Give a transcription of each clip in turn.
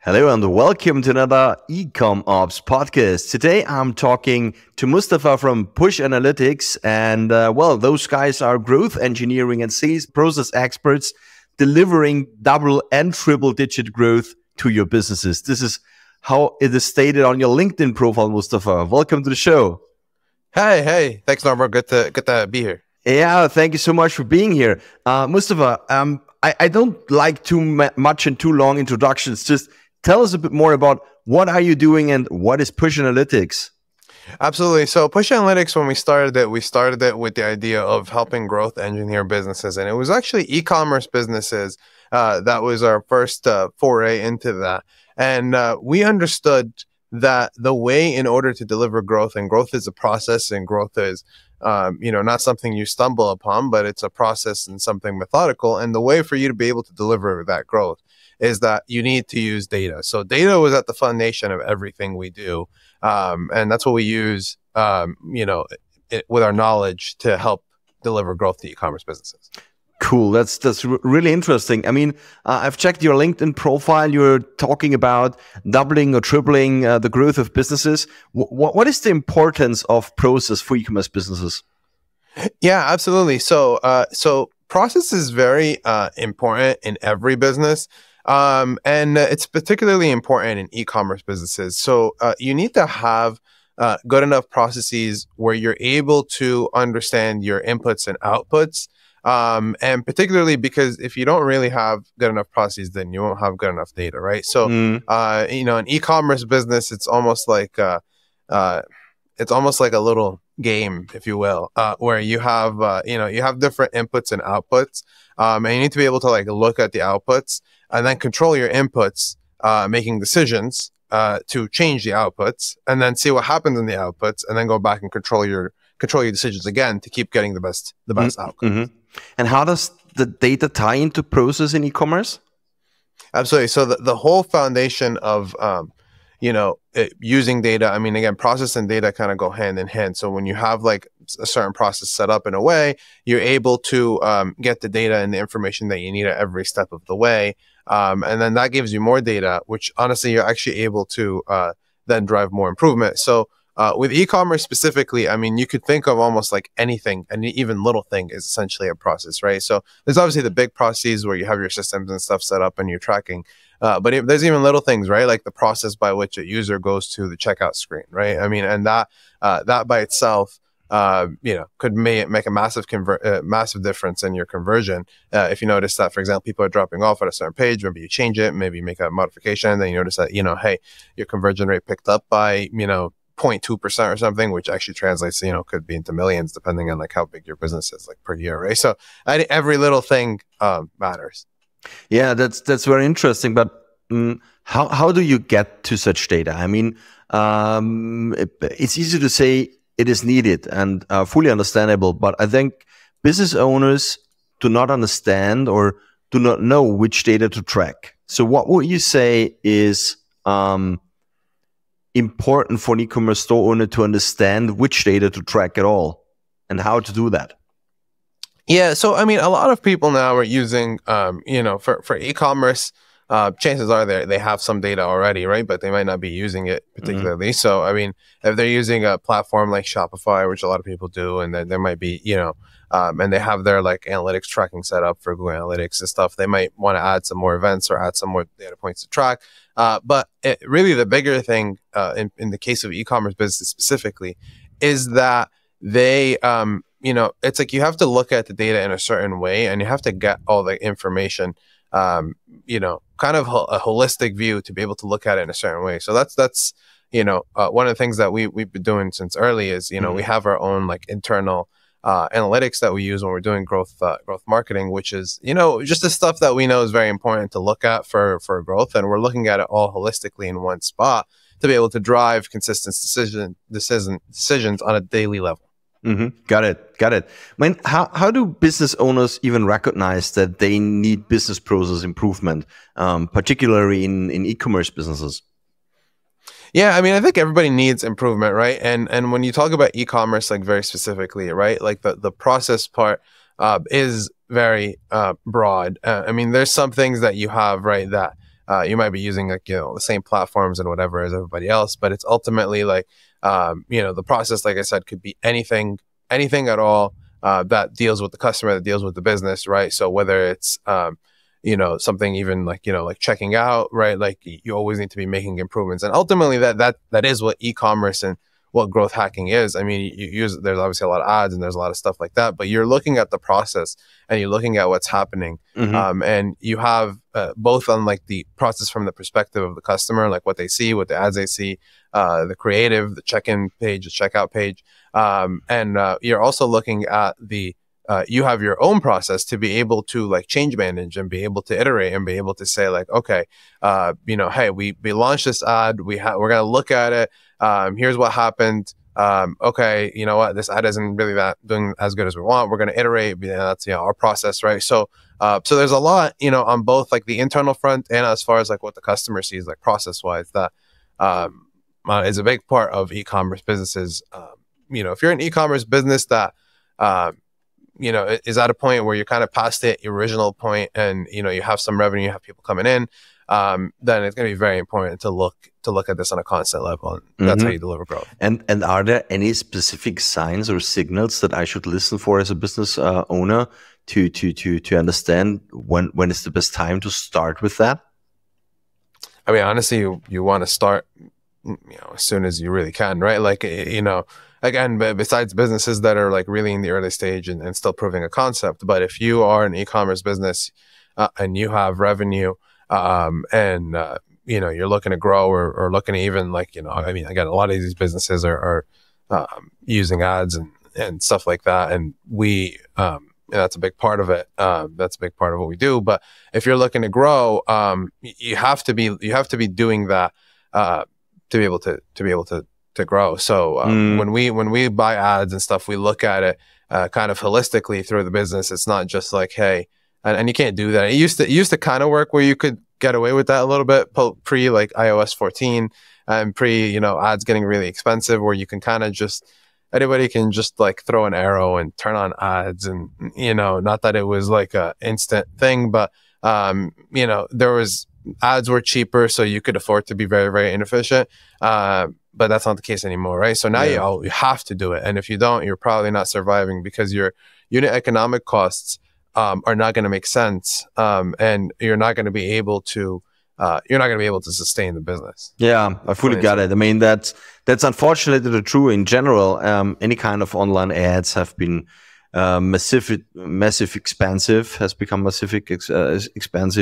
Hello and welcome to another eCom Ops podcast. Today I'm talking to Moustafa from Push Analytics, and those guys are growth engineering and sales process experts delivering double and triple digit growth to your businesses. This is how it is stated on your LinkedIn profile, Moustafa. Welcome to the show. Hey, thanks, Norbert. Good to be here. Yeah, thank you so much for being here, Moustafa. I don't like too much and too long introductions. Just tell us a bit more about what are you doing and what is Push Analytics? Absolutely. So Push Analytics, when we started it with the idea of helping growth engineer businesses. And it was actually e-commerce businesses. That was our first foray into that. And we understood that the way in order to deliver growth, and growth is a process, and growth is not something you stumble upon, but it's a process and something methodical. And the way for you to be able to deliver that growth is that you need to use data. So data was at the foundation of everything we do. And that's what we use, with our knowledge to help deliver growth to e-commerce businesses. Cool. That's really interesting. I mean, I've checked your LinkedIn profile. You're talking about doubling or tripling the growth of businesses. What is the importance of process for e-commerce businesses? Yeah, absolutely. So process is very important in every business. And it's particularly important in e-commerce businesses. So you need to have good enough processes where you're able to understand your inputs and outputs. And particularly because if you don't really have good enough processes, then you won't have good enough data, right? So, an e-commerce business, it's almost like a little game, if you will, where you have different inputs and outputs, and you need to be able to look at the outputs and then control your inputs, making decisions to change the outputs, and then see what happens in the outputs, and then go back and control your decisions again to keep getting the best outcome. Mm-hmm. And how does the data tie into process in e-commerce? Absolutely. So the whole foundation of using data, I mean, again, process and data kind of go hand in hand. So when you have a certain process set up in a way, you're able to get the data and the information that you need at every step of the way. And then that gives you more data, which honestly, you're actually able to then drive more improvement. So with e-commerce specifically, I mean, you could think of almost like anything, and even little thing is essentially a process, right? So there's obviously the big processes where you have your systems and stuff set up and you're tracking. But there's even little things, right? Like the process by which a user goes to the checkout screen, right? I mean, and that by itself, could make a massive difference in your conversion. If you notice that, for example, people are dropping off at a certain page, maybe you change it, maybe you make a modification, then you notice that, hey, your conversion rate picked up by, 0.2% or something, which actually translates, could be into millions depending on how big your business is per year, right? So every little thing matters. Yeah, that's very interesting. But how do you get to such data? I mean, it's easy to say it is needed and fully understandable, but I think business owners do not understand or do not know which data to track. So what would you say is important for an e-commerce store owner to understand which data to track at all and how to do that? Yeah, so I mean, a lot of people now are using, for e-commerce, chances are they have some data already, right? But they might not be using it particularly. Mm-hmm. So, I mean, if they're using a platform like Shopify, which a lot of people do, and there might be, and they have their analytics tracking set up for Google Analytics and stuff, they might want to add some more events or add some more data points to track. But really the bigger thing in the case of e-commerce business specifically is that they, it's like you have to look at the data in a certain way, and you have to get all the information, kind of a holistic view to be able to look at it in a certain way. So that's one of the things that we've been doing since early is, we have our own internal analytics that we use when we're doing growth marketing, which is, just the stuff that we know is very important to look at for growth. And we're looking at it all holistically in one spot to be able to drive consistent decisions on a daily level. Mm-hmm. Got it. I mean, how do business owners even recognize that they need business process improvement, particularly in e-commerce businesses? Yeah, I mean, I think everybody needs improvement, right? And when you talk about e-commerce, very specifically, right? The process part is very broad. I mean, there's some things that you have, right, that you might be using like, the same platforms and whatever as everybody else, but it's ultimately like, the process, like I said, could be anything at all, that deals with the customer, that deals with the business, right? So whether it's, something even like, like checking out, right? Like you always need to be making improvements. And ultimately that is what e-commerce and what growth hacking is. I mean, there's obviously a lot of ads and there's a lot of stuff like that, but you're looking at the process and you're looking at what's happening. And you have both on like the process from the perspective of the customer, like what they see, what the ads they see, the creative, the check-in page, the checkout page. And you're also looking at you have your own process to be able to like change manage and be able to iterate and be able to say like, okay, hey, we launched this ad, we're going to look at it. Here's what happened. Okay, you know what? This ad isn't really doing as good as we want. We're going to iterate. That's our process, right? So there's a lot, on both like the internal front and as far as like what the customer sees, like process wise, that is a big part of e-commerce businesses. If you're an e-commerce business that is at a point where you're kind of past the original point, and you have some revenue, you have people coming in, then it's going to be very important to look at this on a constant level, and that's how you deliver growth. And are there any specific signs or signals that I should listen for as a business owner to understand when is the best time to start with that? I mean, honestly, you want to start as soon as you really can, right? Like again, besides businesses that are like really in the early stage and still proving a concept, but if you are an e-commerce business and you have revenue, and you're looking to grow or looking to even like, I mean, again, a lot of these businesses are using ads and stuff like that. And that's a big part of it. That's a big part of what we do. But if you're looking to grow, you have to be doing that, to be able to grow. So, when we buy ads and stuff, we look at it, kind of holistically through the business. It's not just like, hey, and you can't do that. It used to kind of work where you could get away with that a little bit pre like iOS 14 and pre, ads getting really expensive, where you can kind of anybody can just like throw an arrow and turn on ads, and, not that it was like a instant thing, but, ads were cheaper, so you could afford to be very, very inefficient. But that's not the case anymore, right? So now you have to do it. And if you don't, you're probably not surviving, because your unit economic costs are not going to make sense, and you're not going to be able to sustain the businse. Yeah, I fully got it. I mean, that's unfortunately true in general. Any kind of online ads have been expensive,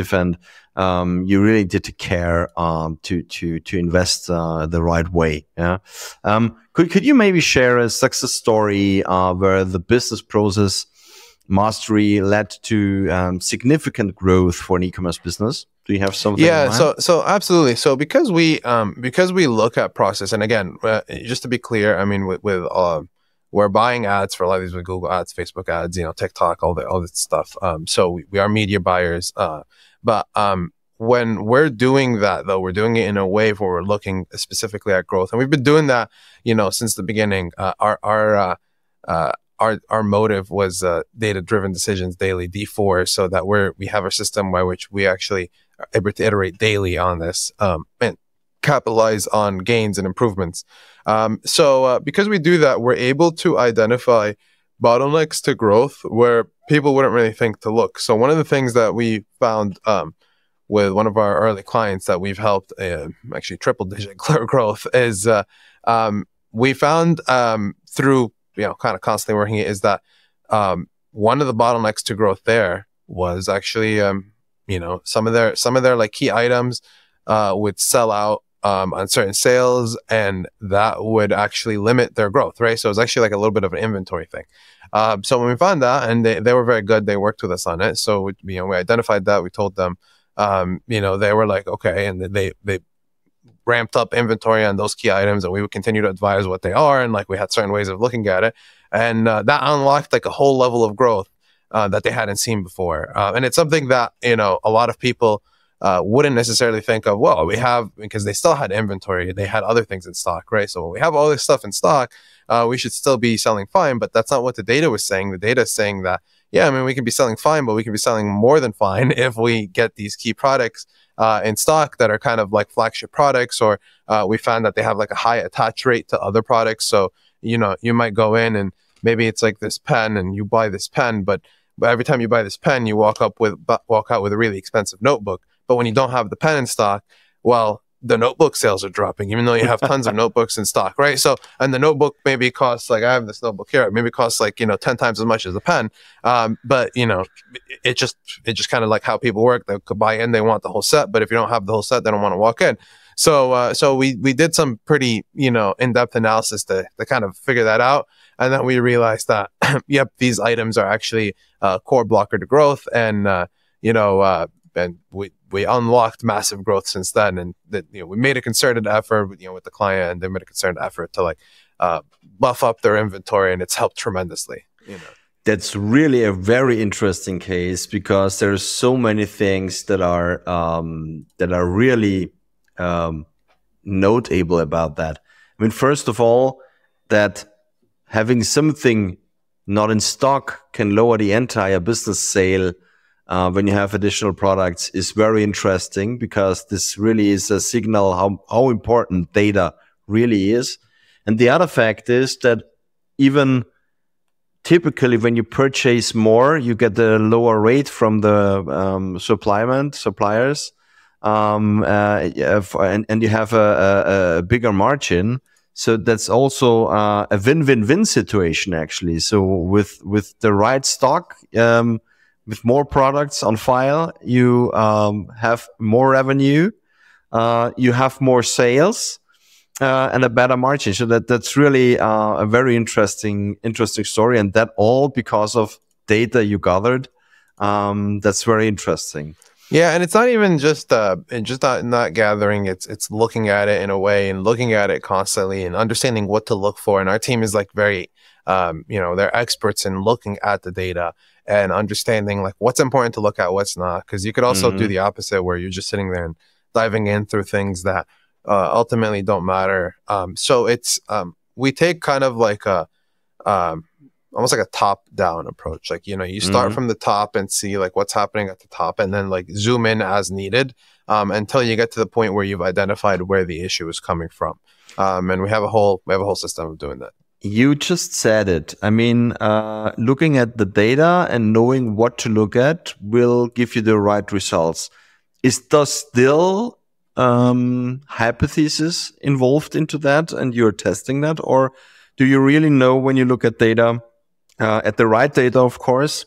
and you really need to care to invest the right way. Yeah. Could you maybe share a success story where the business process mastery led to significant growth for an e-commerce business? Do you have something? Yeah, so absolutely. So because we look at process, and again, just to be clear, I mean, we're buying ads for a lot of these with Google ads, Facebook ads, TikTok, all that stuff. So we are media buyers. But when we're doing that, though, we're doing it in a way where we're looking specifically at growth, and we've been doing that, since the beginning. Our motive was data-driven decisions daily, D4, so that we have a system by which we actually are able to iterate daily on this, and capitalize on gains and improvements. So because we do that, we're able to identify bottlenecks to growth where people wouldn't really think to look. So one of the things that we found with one of our early clients that we've helped actually triple-digit growth is we found through kind of constantly working it, is that one of the bottlenecks to growth there was actually some of their like key items would sell out on certain sales, and that would actually limit their growth, right? So it was actually like a little bit of an inventory thing. So when we found that, and they were very good, they worked with us on it. So we identified that, we told them, they were like, okay, and they ramped up inventory on those key items, and we would continue to advise what they are, and like we had certain ways of looking at it, and that unlocked like a whole level of growth that they hadn't seen before. And it's something that a lot of people wouldn't necessarily think of. Well, we have, because they still had inventory, they had other things in stock, right? So when we have all this stuff in stock, we should still be selling fine, but that's not what the data was saying. The data is saying that yeah, I mean, we can be selling fine, but we can be selling more than fine if we get these key products in stock that are kind of like flagship products, or we found that they have like a high attach rate to other products. So, you know, you might go in and maybe it's like this pen and you buy this pen, but every time you buy this pen, you walk out with a really expensive notebook. But when you don't have the pen in stock, well, the notebook sales are dropping, even though you have tons of notebooks in stock, right? So, and the notebook maybe costs, like, I have this notebook here, it maybe costs like, 10 times as much as a pen. But, it just kind of like how people work. They could buy in, they want the whole set, but if you don't have the whole set, they don't want to walk in. So we did some pretty, in-depth analysis to kind of figure that out. And then we realized that, yep, these items are actually a core blocker to growth. And, and we unlocked massive growth since then. And that, we made a concerted effort, with the client, and they made a concerted effort to buff up their inventory, and it's helped tremendously. That's really a very interesting case, because there's so many things that are really notable about that. I mean, first of all, that having something not in stock can lower the entire business sale when you have additional products is very interesting, because this really is a signal how important data really is. And the other fact is that even typically when you purchase more, you get a lower rate from the suppliers, and you have a bigger margin. So that's also a win-win-win situation, actually. So with the right stock, with more products on file, you have more revenue, you have more sales, and a better margin. So that's really a very interesting story, and that all because of data you gathered. That's very interesting. Yeah, and it's not even just not gathering. It's looking at it in a way, and looking at it constantly, and understanding what to look for. And our team is like very, they're experts in looking at the data and understanding like what's important to look at, what's not. Because you could also do the opposite, where you're just sitting there and diving in through things that ultimately don't matter. So it's we take kind of like a almost like a top-down approach. Like, you start from the top and see like what's happening at the top, and then like zoom in as needed until you get to the point where you've identified where the issue is coming from. And we have a whole system of doing that. You just said it. I mean, looking at the data and knowing what to look at will give you the right results. Is there still hypothesis involved into that, and you're testing that? Or do you really know, when you look at data, at the right data, of course,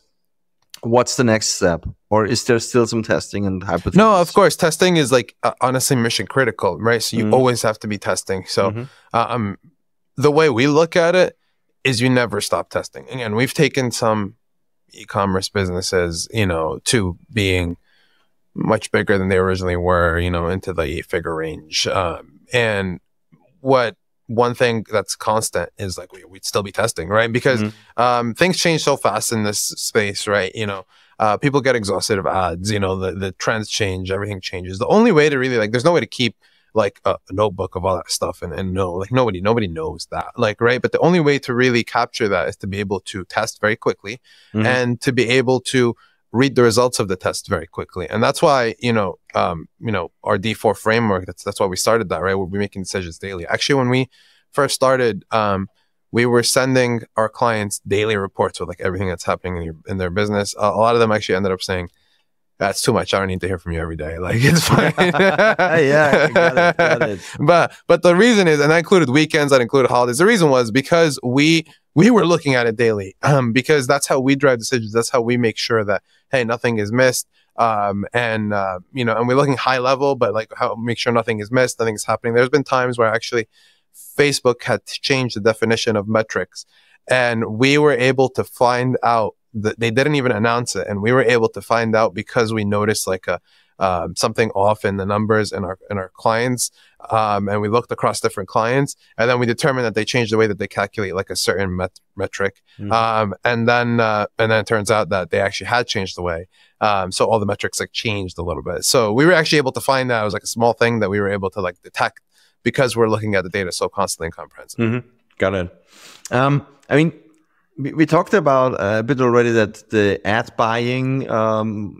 what's the next step? Or is there still some testing and hypothesis? No, of course. Testing is like honestly mission critical, right? So you always have to be testing. So the way we look at it is you never stop testing. Again, we've taken some e-commerce businesses, to being much bigger than they originally were, into the 8-figure range. And one thing that's constant is like we'd still be testing, right? Because things change so fast in this space, right? People get exhausted of ads, the trends change, everything changes. The only way to really there's no way to keep like a notebook of all that stuff and know, like nobody knows that, like, right? But the only way to really capture that is to be able to test very quickly and to be able to read the results of the test very quickly. And that's why, our D4 framework, that's why we started that, right? We'll be making decisions daily. Actually, when we first started, we were sending our clients daily reports with like everything that's happening in their business. A lot of them actually ended up saying, that's too much. I don't need to hear from you every day. Like, it's fine. Yeah, got it. But the reason is, and I included weekends, I included holidays. The reason was because we were looking at it daily, because that's how we drive decisions. That's how we make sure that, hey, nothing is missed. And we're looking high level, but like how make sure nothing is missed, nothing is happening. There's been times where actually Facebook had changed the definition of metrics, and we were able to find out that they didn't even announce it. And we were able to find out because we noticed like something off in the numbers in our clients. And we looked across different clients, and then we determined that they changed the way that they calculate like a certain metric. And then it turns out that they actually had changed the way. So all the metrics like changed a little bit. So we were actually able to find that. It was like a small thing that we were able to like detect because we're looking at the data so constantly and comprehensively. Got it. I mean, We talked about a bit already that the ad buying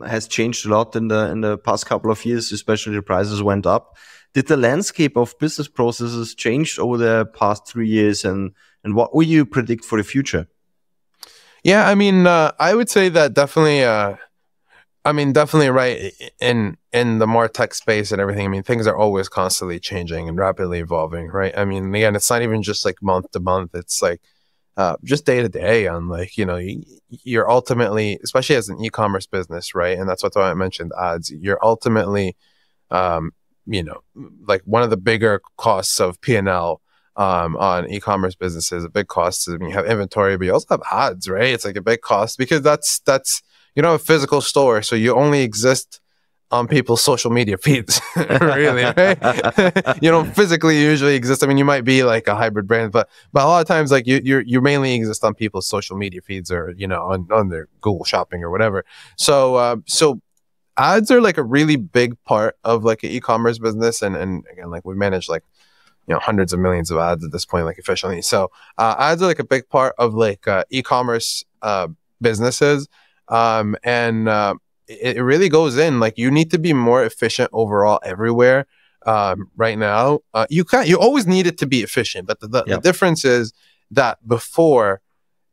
has changed a lot in the past couple of years, especially the prices went up. Did the landscape of business processes change over the past 3 years, and what will you predict for the future? Yeah, I mean, I would say that definitely. I mean, definitely right in the MarTech space and everything. I mean, things are always constantly changing and rapidly evolving, right? I mean, again, it's not even just like month to month. It's like just day to day on like, you're ultimately, especially as an e-commerce business, right? And that's what I mentioned ads. You're ultimately, um, like one of the bigger costs of P&L on e-commerce businesses, a big cost is when you have inventory, but you also have ads, right? It's like a big cost because that's you don't have a physical store, so you only exist on people's social media feeds, really, right? You don't physically usually exist. I mean, you might be like a hybrid brand, but a lot of times, like you mainly exist on people's social media feeds or on their Google Shopping or whatever. So ads are like a really big part of like an e-commerce business, and again, like we manage like hundreds of millions of ads at this point, like efficiently. So ads are like a big part of like e-commerce businesses, and it really goes in like you need to be more efficient overall everywhere. Right now, you always need it to be efficient, but the difference is that before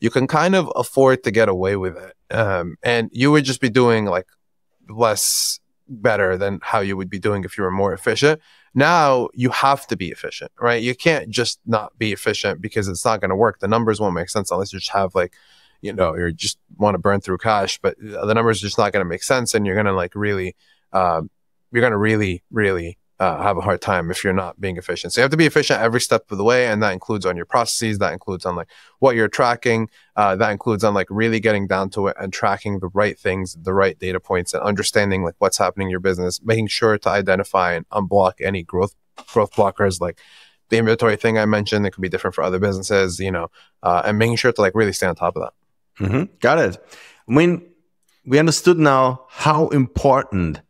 you can kind of afford to get away with it, and you would just be doing like less better than how you would be doing if you were more efficient. Now you have to be efficient, right? You can't just not be efficient because it's not going to work. The numbers won't make sense unless you just have like, you just want to burn through cash, but the numbers are just not going to make sense. And you're going to like really, really have a hard time if you're not being efficient. So you have to be efficient every step of the way. And that includes on your processes. That includes on like what you're tracking. That includes on like really getting down to it and tracking the right things, the right data points, and understanding like what's happening in your business, making sure to identify and unblock any growth blockers, like the inventory thing I mentioned. It could be different for other businesses, and making sure to like really stay on top of that. Got it. I mean, we understood now how important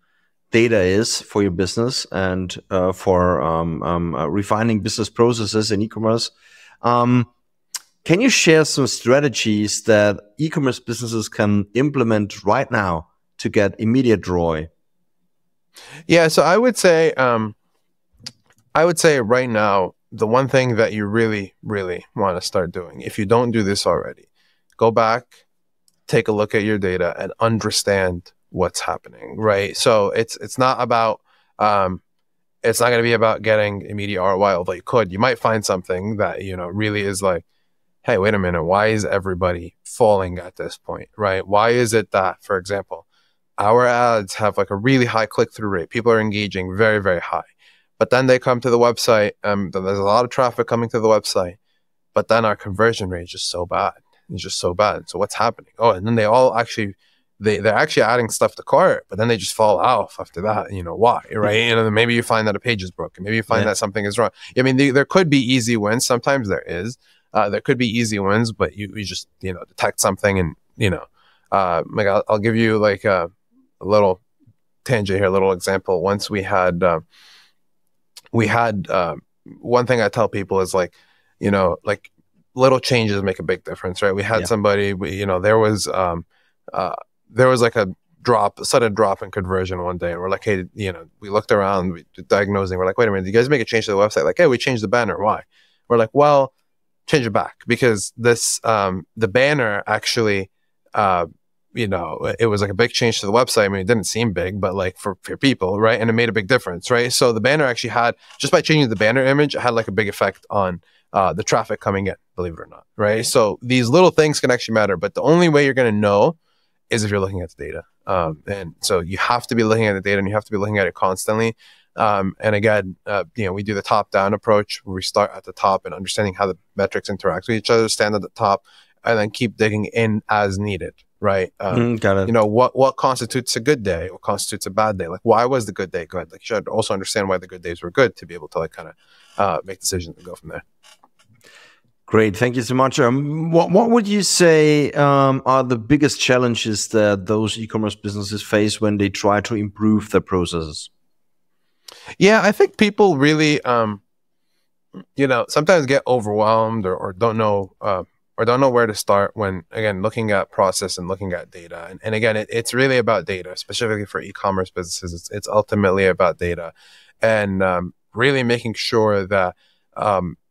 data is for your business and for refining business processes in e-commerce. Can you share some strategies that e-commerce businesses can implement right now to get immediate ROI? Yeah, so I would say right now, the one thing that you really, really want to start doing, if you don't do this already, go back, take a look at your data and understand what's happening, right? So it's not about, it's not going to be about getting immediate ROI, although you might find something that, really is like, hey, wait a minute, why is everybody falling at this point, right? Why is it that, for example, our ads have like a really high click-through rate. People are engaging very, very high. But then they come to the website, there's a lot of traffic coming to the website, but then our conversion rate is just so bad. It's just so bad. So what's happening? Oh, and then they all actually, they're actually adding stuff to cart, but then they just fall off after that. Why, right? Then maybe you find that a page is broken. Maybe you find that something is wrong. I mean, there could be easy wins. Sometimes there is. There could be easy wins, but you just, detect something and, like I'll give you like a little tangent here, a little example. Once we had one thing I tell people is like, like little changes make a big difference, right? We had somebody, there was like a sudden drop in conversion one day, and we're like, hey, we looked around, we did diagnosing, we're like, wait a minute, you guys make a change to the website? Like, hey, we changed the banner. Why? We're like, well, change it back because this the banner actually it was like a big change to the website. I mean, it didn't seem big, but like for people, right? And it made a big difference, right? So the banner actually had, just by changing the banner image, it had like a big effect on the traffic coming in, believe it or not, right? So these little things can actually matter, but the only way you're going to know is if you're looking at the data. And so you have to be looking at the data and you have to be looking at it constantly. And again, we do the top-down approach where we start at the top and understanding how the metrics interact with each other, stand at the top, and then keep digging in as needed, right? Got it. What constitutes a good day? What constitutes a bad day? Like, why was the good day good? Like, you should also understand why the good days were good to be able to like kind of make decisions and go from there. Great, thank you so much. What would you say are the biggest challenges that those e-commerce businesses face when they try to improve their processes? Yeah, I think people really, sometimes get overwhelmed or don't know, or or don't know where to start when, again, looking at process and looking at data. And again, it's really about data, specifically for e-commerce businesses. It's ultimately about data, and really making sure that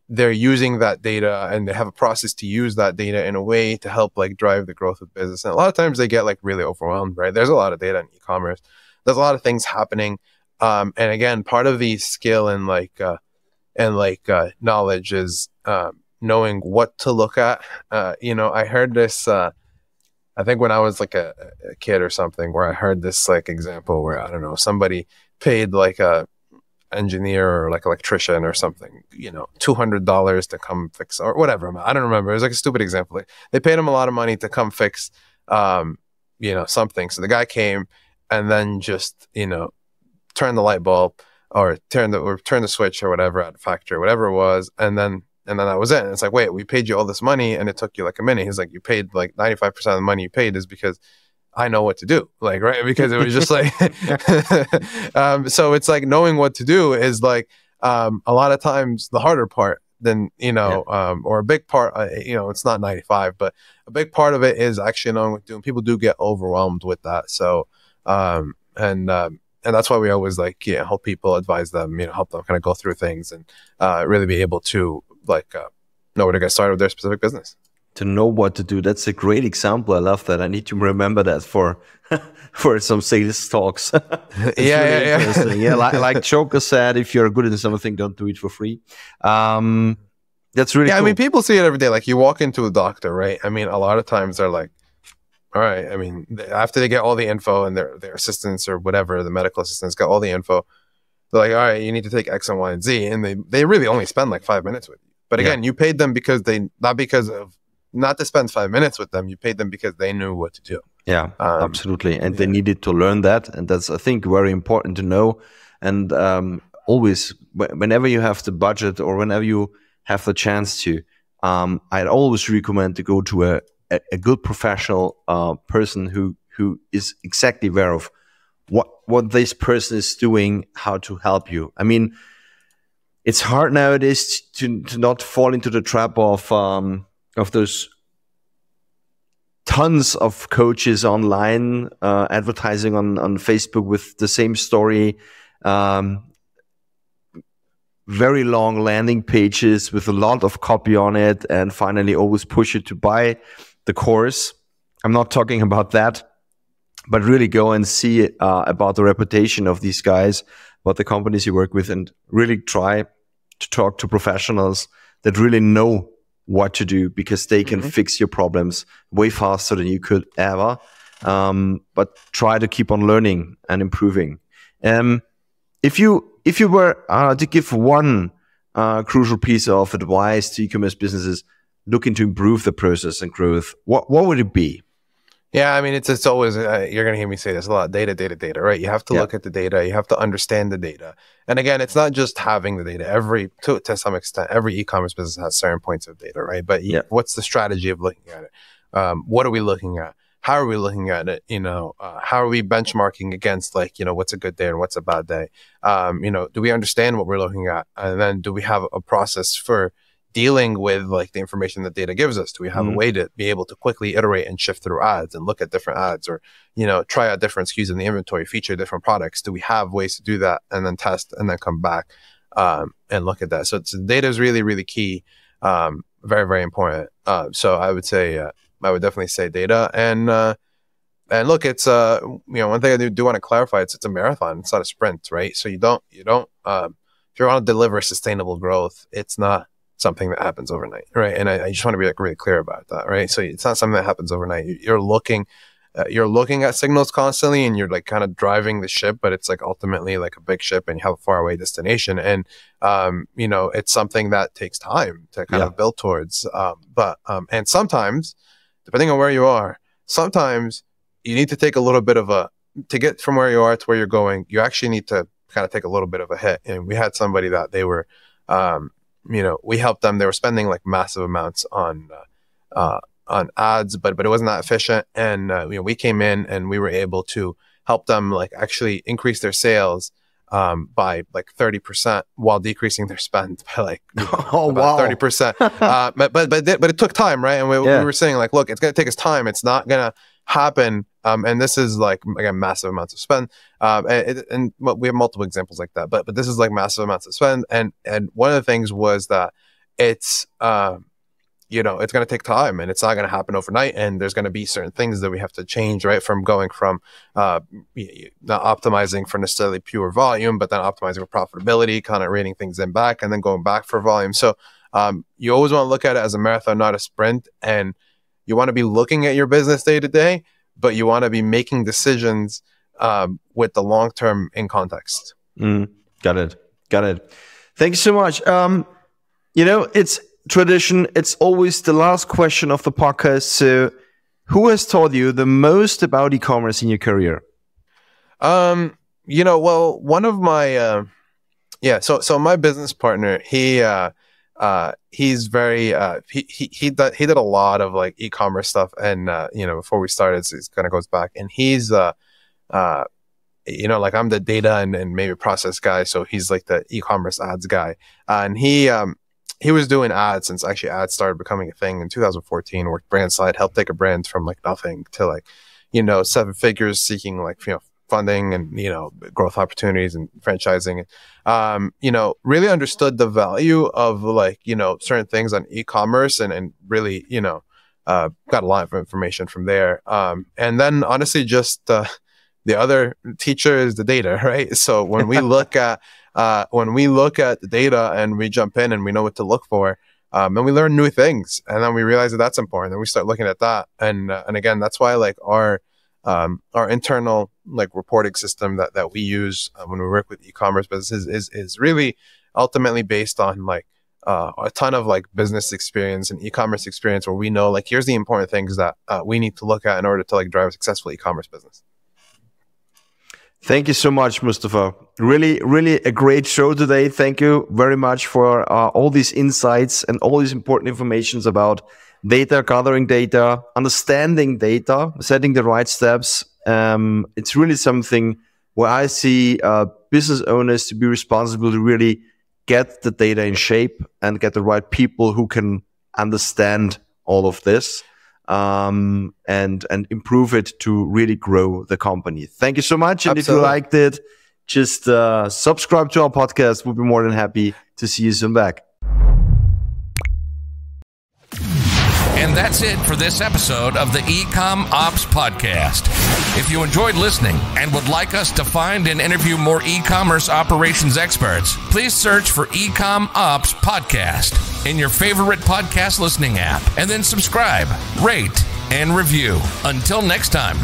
they're using that data and they have a process to use that data in a way to help like drive the growth of business. And a lot of times they get like really overwhelmed, right? There's a lot of data in e-commerce. There's a lot of things happening. And again, part of the skill and knowledge is knowing what to look at. I heard this, I think when I was like a kid or something, where I heard this like example where, I don't know, somebody paid like a engineer or like electrician or something, $200 to come fix or whatever. I don't remember. It was like a stupid example. Like, they paid him a lot of money to come fix, something. So the guy came and then just, turned the light bulb or turn the switch or whatever at the factory, whatever it was, and then that was it. And it's like, wait, we paid you all this money and it took you like a minute. He's like, you paid like 95% of the money you paid is because I know what to do, like, right? Because it was just like, so it's like knowing what to do is like a lot of times the harder part than, or a big part, it's not 95, but a big part of it is actually knowing what to do. And people do get overwhelmed with that. So, and that's why we always like, help people, advise them, help them kind of go through things and really be able to like know where to get started with their specific business. To know what to do. That's a great example. I love that. I need to remember that for some sales talks. Interesting. Yeah, like Joker said, if you're good at something, don't do it for free. That's really cool. I mean, people see it every day. Like, you walk into a doctor, right? I mean, a lot of times they're like, all right, I mean, after they get all the info and their assistants or whatever, the medical assistants got all the info, they're like, all right, you need to take X and Y and Z. And they really only spend like 5 minutes with you. But again, you paid them because not to spend 5 minutes with them. You paid them because they knew what to do. Yeah, absolutely. And they needed to learn that. And that's, I think, very important to know. And always, whenever you have the budget or whenever you have the chance to, I'd always recommend to go to a good professional person who is exactly aware of what this person is doing, how to help you. I mean, it's hard nowadays to not fall into the trap of those tons of coaches online advertising on Facebook with the same story, very long landing pages with a lot of copy on it, and finally always push you to buy the course. I'm not talking about that, but really go and see about the reputation of these guys, about the companies you work with, and really try to talk to professionals that really know what to do, because they can fix your problems way faster than you could ever. But try to keep on learning and improving. If you were to give one crucial piece of advice to e-commerce businesses looking to improve the process and growth, what would it be? Yeah, I mean, it's always, you're going to hear me say this a lot, data, right? You have to look at the data. You have to understand the data. And again, it's not just having the data. To some extent, every e-commerce business has certain points of data, right? But what's the strategy of looking at it? What are we looking at? How are we looking at it? How are we benchmarking against, like, what's a good day and what's a bad day? Do we understand what we're looking at? And then do we have a process for dealing with like the information that data gives us? Do we have a way to be able to quickly iterate and shift through ads and look at different ads, or, try out different SKUs in the inventory, feature different products? Do we have ways to do that and then test and then come back and look at that? So data is really, really key. Very, very important. So I would say, I would definitely say data. And look, it's, one thing I do want to clarify, it's a marathon. It's not a sprint, right? So if you want to deliver sustainable growth, it's not something that happens overnight, right? And I just want to be like really clear about that, right? So it's not something that happens overnight. You're looking at signals constantly, and you're like kind of driving the ship, but it's like ultimately like a big ship, and you have a faraway destination, and it's something that takes time to kind of build towards. And sometimes, depending on where you are, sometimes you need to take a little bit of to get from where you are to where you're going. You actually need to kind of take a little bit of a hit. And we had somebody that they were, we helped them. They were spending like massive amounts on ads, but it wasn't that efficient. And we came in and we were able to help them like actually increase their sales by like 30% while decreasing their spend by like oh, about wow. 30%. But it took time, right? And we were saying like, look, it's going to take us time. It's not going to happen. And this is like, again, massive amounts of spend. And we have multiple examples like that, but this is like massive amounts of spend. And one of the things was that it's, it's going to take time and it's not going to happen overnight. And there's going to be certain things that we have to change, right? From going from not optimizing for necessarily pure volume, but then optimizing for profitability, kind of reining things in back and then going back for volume. So you always want to look at it as a marathon, not a sprint. And you want to be looking at your business day to day, but you want to be making decisions with the long term in context. Got it. Thank you so much. It's tradition. It's always the last question of the podcast. So, who has taught you the most about e-commerce in your career? Well, one of my so my business partner, he's very he did a lot of like e-commerce stuff, and before we started, so it kind of goes back, and he's like I'm the data and maybe process guy, so he's like the e-commerce ads guy, and he was doing ads since actually ads started becoming a thing in 2014. Worked brand side, helped take a brand from like nothing to like 7 figures, seeking like funding and growth opportunities and franchising. Really understood the value of like certain things on e-commerce and really got a lot of information from there. And then honestly, just the other teacher is the data, right? So when we look at the data and we jump in and we know what to look for, and we learn new things, and then we realize that that's important, and we start looking at that. And again, that's why like our internal like reporting system that we use when we work with e-commerce businesses is really ultimately based on like a ton of like business experience and e-commerce experience, where we know like here's the important things that we need to look at in order to like drive a successful e-commerce business. Thank you so much, Moustafa. Really, really a great show today. Thank you very much for all these insights and all these important informations about data, gathering data, understanding data, setting the right steps. It's really something where I see business owners to be responsible to really get the data in shape and get the right people who can understand all of this. And improve it to really grow the company. Thank you so much. And Absolutely. If you liked it, just subscribe to our podcast. We'll be more than happy to see you soon back. And that's it for this episode of the eCom Ops Podcast. If you enjoyed listening and would like us to find and interview more e-commerce operations experts, please search for eCom Ops Podcast in your favorite podcast listening app, and then subscribe, rate, and review. Until next time.